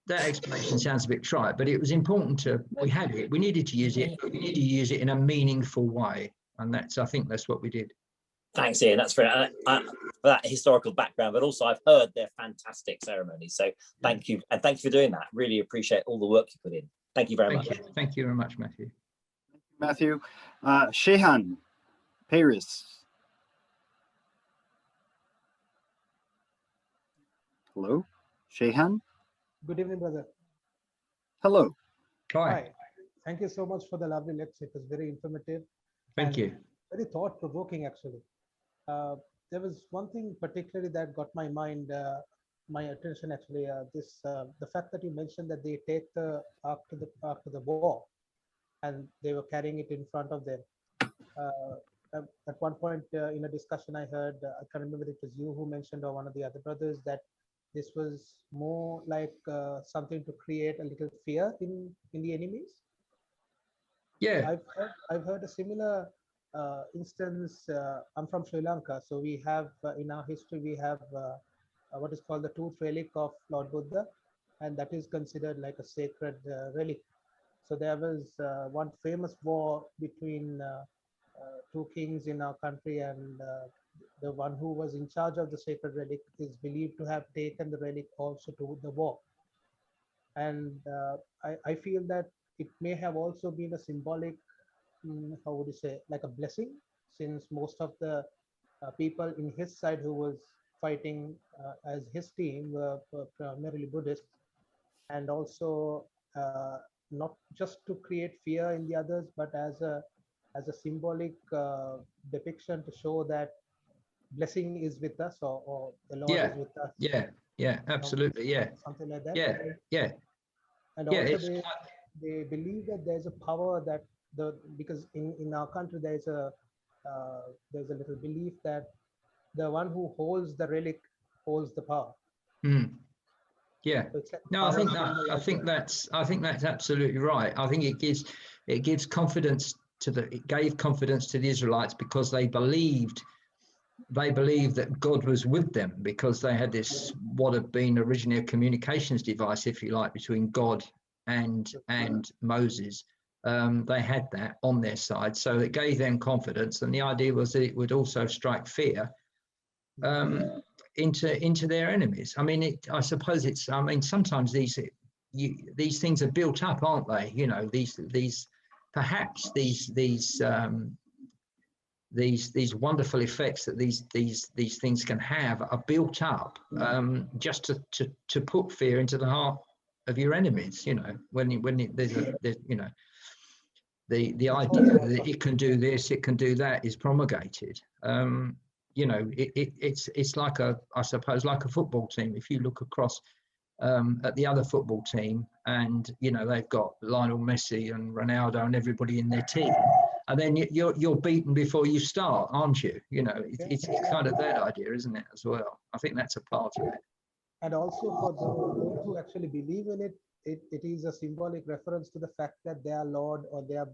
explanation sounds a bit trite, but it was important we had it, we needed to use it, we needed to use it in a meaningful way, and I think that's what we did. Thanks, Ian. That's for that historical background, but also I've heard they're fantastic ceremonies. So thank you, and thank you for doing that. Really appreciate all the work you put in. Thank you very much. Thank you very much, Matthew. Matthew, Shehan, Paris. Hello, Shehan. Good evening, brother. Hello. Hi. Thank you so much for the lovely lecture. It was very informative. Thank you. Very thought-provoking, actually. There was one thing particularly that got my attention. Actually, the fact that you mentioned that they take the ark to the wall, and they were carrying it in front of them. At one point in a discussion, I heard, I can't remember if it was you who mentioned or one of the other brothers, that this was more like something to create a little fear in the enemies. Yeah, I've heard a similar instance, I'm from Sri Lanka, so we have in our history we have what is called the tooth relic of Lord Buddha, and that is considered like a sacred relic. So there was one famous war between two kings in our country, and the one who was in charge of the sacred relic is believed to have taken the relic also to the war. And I feel that it may have also been a symbolic, how would you say, like a blessing, since most of the people in his side who was fighting as his team were primarily Buddhists, and also not just to create fear in the others, but as a symbolic depiction to show that blessing is with us, or the Lord is with us. Yeah, absolutely, something like that. Yeah. And also they believe that there's a power that because in our country there's a little belief that the one who holds the relic holds the power. Yeah. So it's like No, I think that's absolutely right. I think it gives confidence it gave confidence to the Israelites because they believed that God was with them, because they had this what had been originally a communications device, if you like, between God and Moses. They had that on their side, so it gave them confidence, and the idea was that it would also strike fear into their enemies. I mean, I suppose it's. I mean, sometimes these things are built up, aren't they? You know, these wonderful effects that these things can have are built up just to put fear into the heart of your enemies. You know, there's you know, the idea that it can do this, it can do that is promulgated. You know, it's like I suppose like a football team. If you look across at the other football team, and you know they've got Lionel Messi and Ronaldo and everybody in their team, and then you're beaten before you start, aren't you? You know, it's kind of that idea, isn't it, as well? I think that's a part of it. And also for those who actually believe in it, it is a symbolic reference to the fact that their Lord or their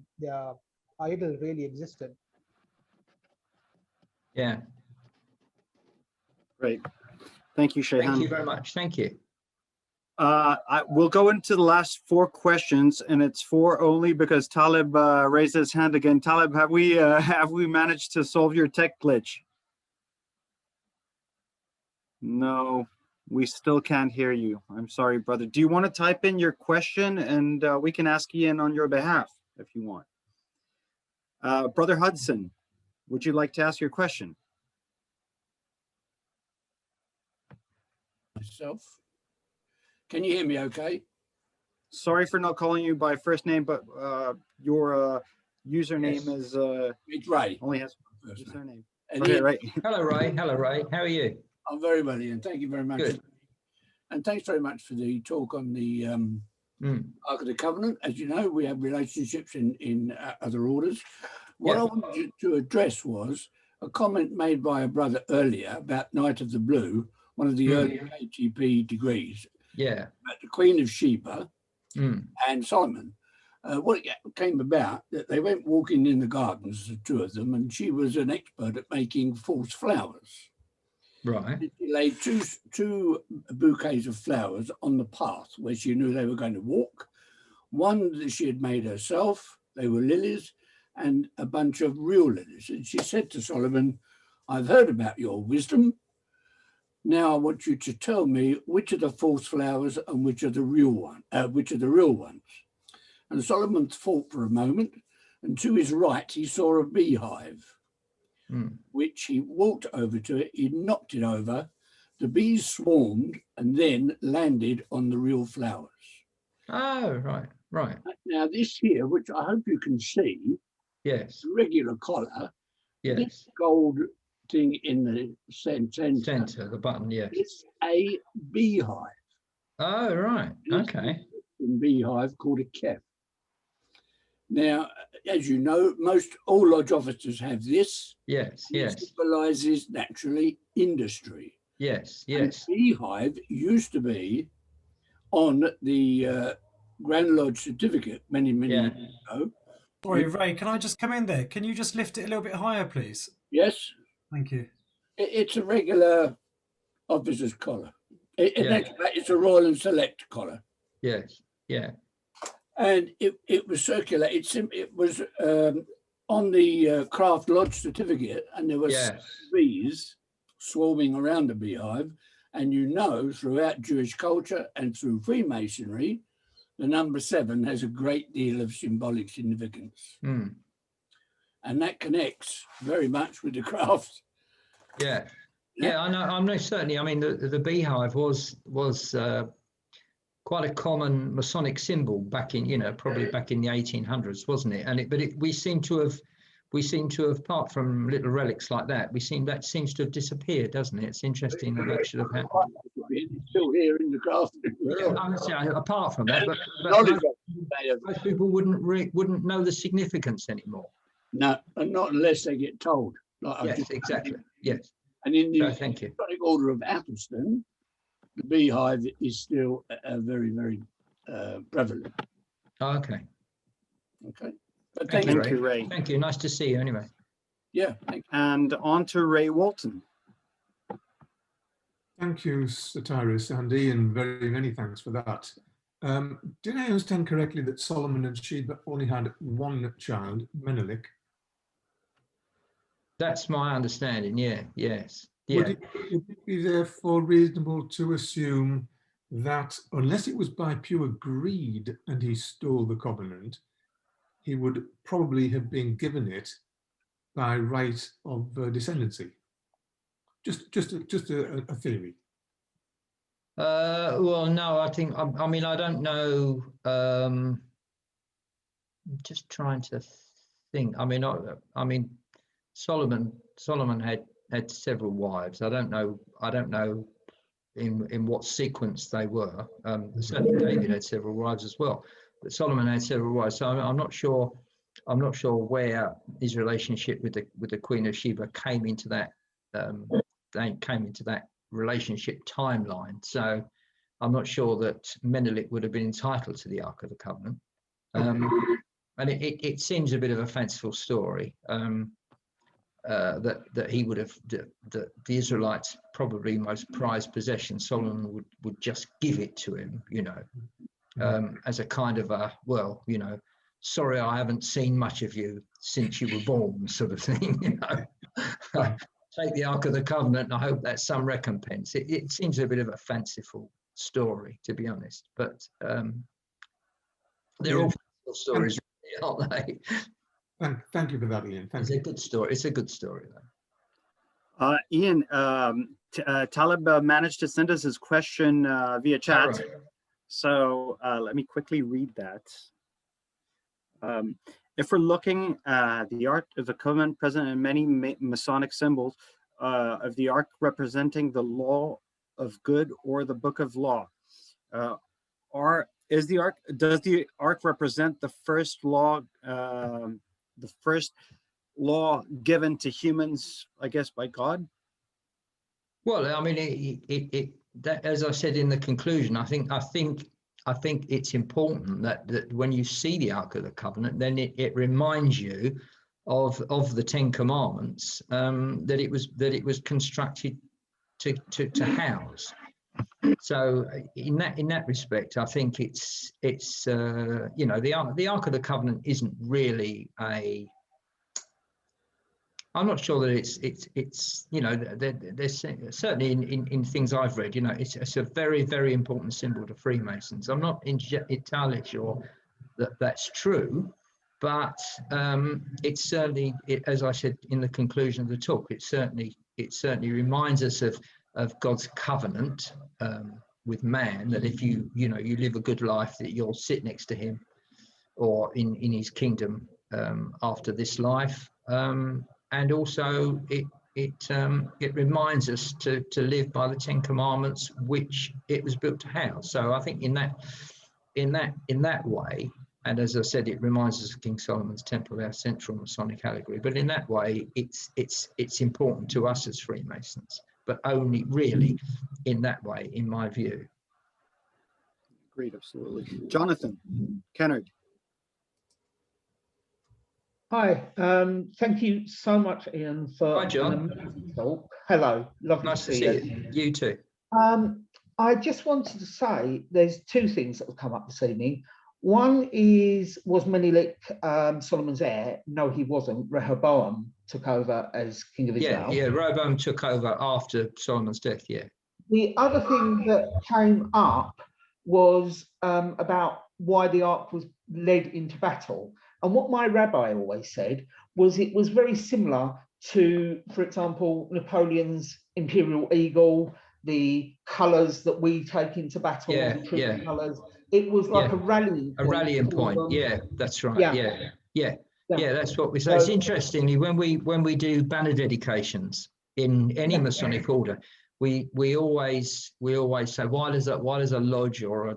idol really existed. Yeah. Great. Thank you, Shayhan. Thank you very much. Thank you. We'll go into the last 4 questions, and it's 4 only because Talib raised his hand again. Talib, have we managed to solve your tech glitch? No, we still can't hear you. I'm sorry, brother. Do you want to type in your question, and we can ask Ian on your behalf if you want? Brother Hudson, would you like to ask your question? Myself. Can you hear me okay? Sorry for not calling you by first name, but your username is it's Ray. Only has one username. Okay, right. Hello, Ray. Hello, Ray. How are you? I'm very well, Ian. Thank you very much. Good. And thanks very much for the talk on the Ark of the Covenant. As you know, we have relationships in other orders. What I wanted to address was a comment made by a brother earlier about Knight of the Blue, one of the early KGB degrees. Yeah. About the Queen of Sheba and Solomon. What it came about, that they went walking in the gardens, the 2 of them, and she was an expert at making false flowers. Right. She laid two bouquets of flowers on the path where she knew they were going to walk. One that she had made herself, they were lilies, and a bunch of real lilies. And she said to Solomon, I've heard about your wisdom. Now I want you to tell me which are the false flowers and which are the real ones. And Solomon thought for a moment, and to his right he saw a beehive, which he walked over to it, he knocked it over, the bees swarmed and then landed on the real flowers. Oh, right, right. Now this here, which I hope you can see, yes, regular collar, yes, this gold thing in the center, the button, yes, it's a beehive. Oh, right, okay. Beehive called a kef. Now, as you know, all lodge officers have this. Yes, it symbolizes naturally industry. Yes, and beehive used to be on the Grand Lodge certificate many years ago. Sorry, Ray, can I just come in there? Can you just lift it a little bit higher, please? Yes, Thank you. it's a regular officer's collar. It's a Royal and Select collar. Yes, yeah. And it was circular. It was on the Craft Lodge certificate, and there were bees swarming around the beehive. And throughout Jewish culture and through Freemasonry, the number 7 has a great deal of symbolic significance. Mm. And that connects very much with the craft. Yeah. Yeah, I know certainly. I mean, the beehive was quite a common Masonic symbol back in, probably back in the 1800s, wasn't it? And we seem to have, apart from little relics like that, that seems to have disappeared, doesn't it? It's interesting that should have happened. It's still here in the craft. Yeah, apart from that, but most people wouldn't know the significance anymore. No, and not unless they get told. Yes, exactly. Yes. And in the thank you. Masonic Order of Athelstan, the beehive is still very, very prevalent. Oh, okay. Okay. But thank you, Ray. Thank you. Nice to see you anyway. Yeah. Thank you. And on to Ray Walton. Thank you, Sir Tyrus and Ian. Very many thanks for that. Did I understand correctly that Solomon and Sheba only had one child, Menelik? That's my understanding. Yeah. Yes. Yeah. Would it be therefore reasonable to assume that unless it was by pure greed and he stole the covenant, he would probably have been given it by right of descendancy? Just a theory. Well, no, I think, I mean, I don't know. I'm just trying to think. I mean, Solomon had several wives. I don't know in what sequence they were. Certainly David had several wives as well, but Solomon had several wives. So I'm not sure where his relationship with the Queen of Sheba came into that relationship timeline. So I'm not sure that Menelik would have been entitled to the Ark of the Covenant. And it seems a bit of a fanciful story. That he would have, the Israelites' probably most prized possession, Solomon would just give it to him, as a kind of sorry, I haven't seen much of you since you were born, sort of thing, Take the Ark of the Covenant, and I hope that's some recompense. It seems a bit of a fanciful story, to be honest, but they're all fanciful stories, aren't they? Thank you for that, Ian. It's a good story. It's a good story, though. Ian, Talib managed to send us his question via chat. Right. So let me quickly read that. If we're looking at the Ark of the Covenant present in many Masonic symbols of the Ark representing the law of good or the book of law, does the Ark represent the first law given to humans, I guess, by God? Well, I mean, that, as I said in the conclusion, I think it's important that when you see the Ark of the Covenant, then it reminds you of the Ten Commandments, that it was constructed to house. So in that respect, I think it's the Ark of the Covenant isn't really a. I'm not sure that it's there's certainly in things I've read, it's a very, very important symbol to Freemasons. I'm not entirely sure that that's true, but it's certainly, as I said in the conclusion of the talk, it certainly reminds us of God's covenant with man, that if you live a good life, that you'll sit next to him or in his kingdom after this life. And also it reminds us to live by the Ten Commandments, which it was built to house. So I think in that way, and as I said, it reminds us of King Solomon's Temple, our central Masonic allegory. But in that way, it's important to us as Freemasons, but only really in that way, in my view. Agreed, absolutely. Jonathan Kennard. Hi, thank you so much, Ian, for Hi, John. an amazing talk. Hello, lovely Nice to see you. You too. I just wanted to say there's two things that have come up this evening. One is, was Menelik Solomon's heir? No, he wasn't. Rehoboam took over as king of Israel. Yeah, Rehoboam took over after Solomon's death, yeah. The other thing that came up was about why the Ark was led into battle. And what my rabbi always said was it was very similar to, for example, Napoleon's Imperial Eagle, the colours that we take into battle, the troop colours. It was like a rallying point. A rallying point, yeah, that's right, yeah, that's what we say. So, it's interestingly, when we do banner dedications in any Masonic order, we always say, why does a lodge or a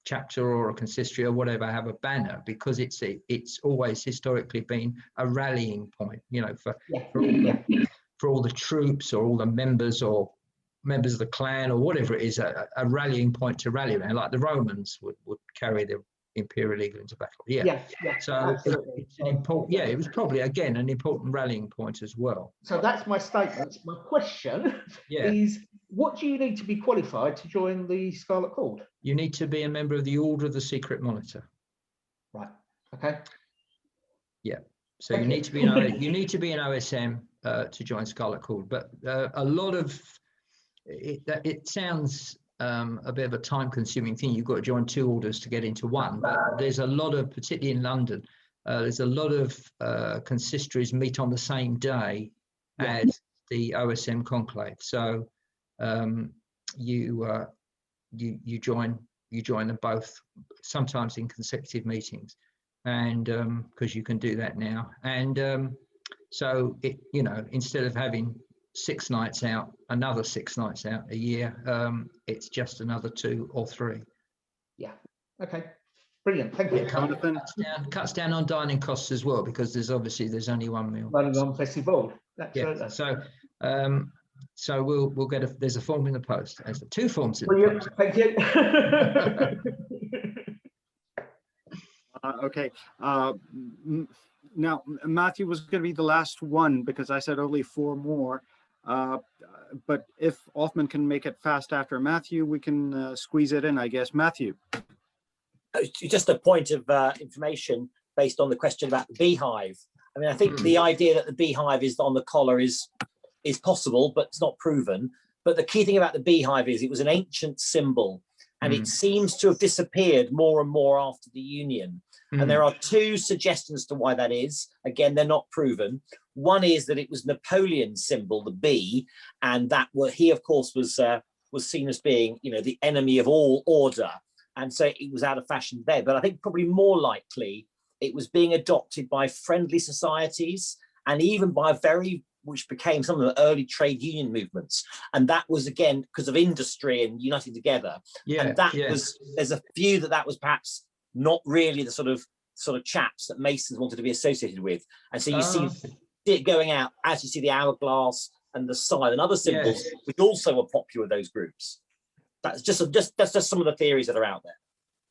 chapter or a consistory or whatever have a banner? Because it's always historically been a rallying point, you know, for all the troops or all the members or members of the clan or whatever it is, a rallying point to rally around, like the Romans would carry the Imperial Eagle into battle. So it's an important, it was probably again an important rallying point as well. So that's my statement. My question is, what do you need to be qualified to join the Scarlet Cord? You need to be a member of the Order of the Secret Monitor. Right. Okay. Yeah. So you need to be an OSM to join Scarlet Cord. But a lot of it sounds a bit of a time-consuming thing. You've got to join two orders to get into one. But there's a lot of, particularly in London, there's a lot of consistories meet on the same day as the OSM conclave. So you join them both, sometimes in consecutive meetings, and because you can do that now. And so it, you know, instead of having 6 nights out, another 6 nights out a year, it's just another 2 or 3. Yeah. Okay. Brilliant. Thank you. Cuts down on dining costs as well, because there's only one meal. One festival. So we'll get there's a form in the post. There's 2 forms in the post. Thank you. Okay. Now, Matthew was going to be the last one because I said only 4 more. But if Othman can make it fast after Matthew, we can squeeze it in, I guess. Matthew. Just a point of information based on the question about the beehive. I mean, I think the idea that the beehive is on the collar is possible, but it's not proven. But the key thing about the beehive is it was an ancient symbol, and it seems to have disappeared more and more after the Union. And there are 2 suggestions to why that is. Again, they're not proven. One is that it was Napoleon's symbol, the bee, and that he, of course, was seen as being, you know, the enemy of all order, and so it was out of fashion there. But I think probably more likely it was being adopted by friendly societies and even by which became some of the early trade union movements. And that was, again, because of industry and uniting together. And there's a view that was perhaps not really the sort of chaps that Masons wanted to be associated with. And so you see it going out as you see the hourglass and the sign and other symbols, which also were popular with those groups. That's just some of the theories that are out there.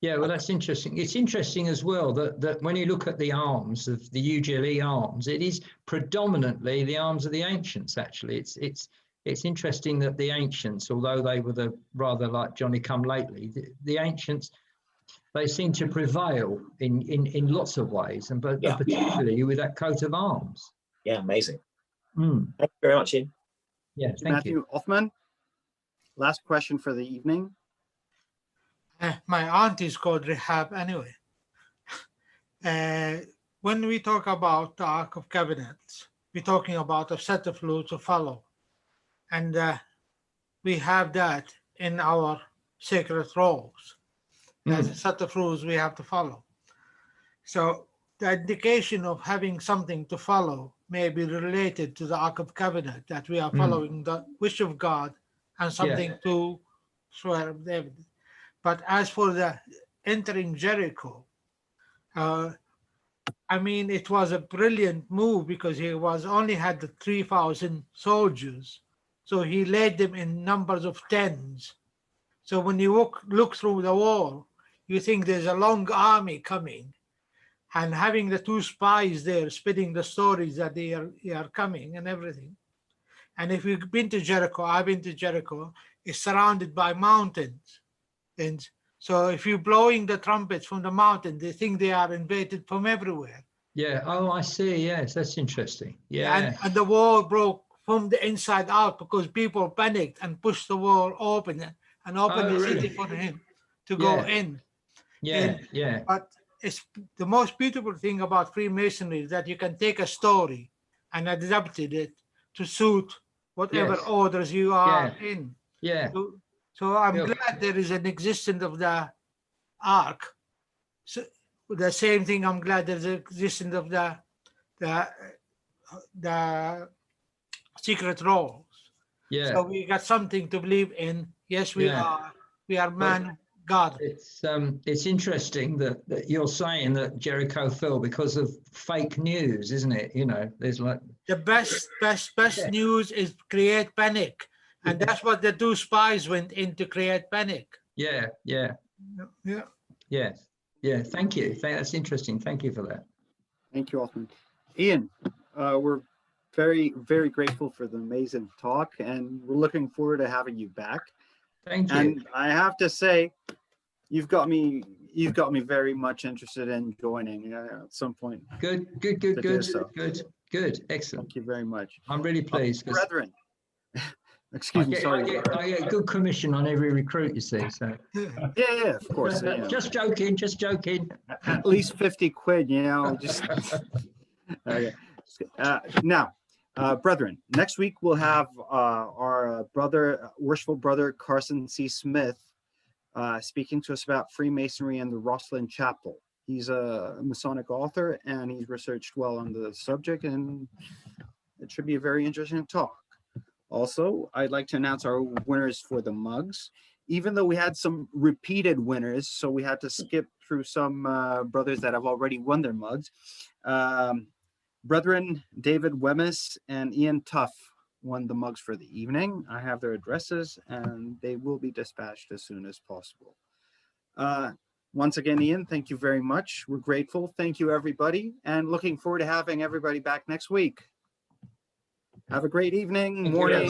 Yeah, well, that's interesting. It's interesting as well that when you look at the arms of the UGLE arms, it is predominantly the arms of the ancients. Actually, it's interesting that the ancients, although they were the rather like Johnny come lately, the ancients, they seem to prevail in lots of ways, and particularly with that coat of arms. Yeah, amazing. Thank you very much, Ian. Yeah, thank you. Matthew Othman, last question for the evening. My aunt is called Rehab anyway. When we talk about the Ark of Covenant, we're talking about a set of rules to follow. And we have that in our sacred rolls. There's a set of rules we have to follow. So the indication of having something to follow may be related to the Ark of Covenant, that we are following the wish of God and something to swear of David. But as for the entering Jericho, I mean, it was a brilliant move because he only had the 3,000 soldiers. So he led them in numbers of tens. So when you look through the wall, you think there's a long army coming. and having the two spies there spitting the stories that they are coming and everything. And if you've been to Jericho, I've been to Jericho, it's surrounded by mountains. And so if you're blowing the trumpets from the mountain, they think they are invaded from everywhere. Yeah. Oh, I see. Yes, that's interesting. Yeah. And the wall broke from the inside out because people panicked and pushed the wall open and opened the city for him to go in. Yeah. Yeah. But it's the most beautiful thing about Freemasonry is that you can take a story and adapt it to suit whatever orders you are in. Yeah. So I'm glad there is an existence of the Ark. So the same thing, I'm glad there's an existence of the secret roles. Yeah. So we got something to believe in. Yes, we are. We are man, God. It's interesting that you're saying that Jericho fell because of fake news, isn't it? You know, there's like the best news is create panic, and that's what the two spies went in to create panic. Yeah. Thank you. That's interesting. Thank you for that. Thank you, Altman. Ian, we're very, very grateful for the amazing talk, and we're looking forward to having you back. Thank you. And I have to say, you've got me very much interested in joining at some point. Good. Excellent. Thank you very much. I'm really pleased. Brethren, excuse me, sorry. I get good commission on every recruit, you see. So yeah, of course. Just joking. At least 50 quid, you know. Just okay. Now, brethren, next week we'll have our worshipful brother Carson C. Smith speaking to us about Freemasonry and the Rosslyn Chapel. He's a Masonic author and he's researched well on the subject, and it should be a very interesting talk. Also, I'd like to announce our winners for the mugs. Even though we had some repeated winners, so we had to skip through some brothers that have already won their mugs. Brethren David Wemmis and Ian Tuff won the mugs for the evening. I have their addresses and they will be dispatched as soon as possible. Once again, Ian, thank you very much. We're grateful. Thank you, everybody, and looking forward to having everybody back next week. Have a great evening, morning.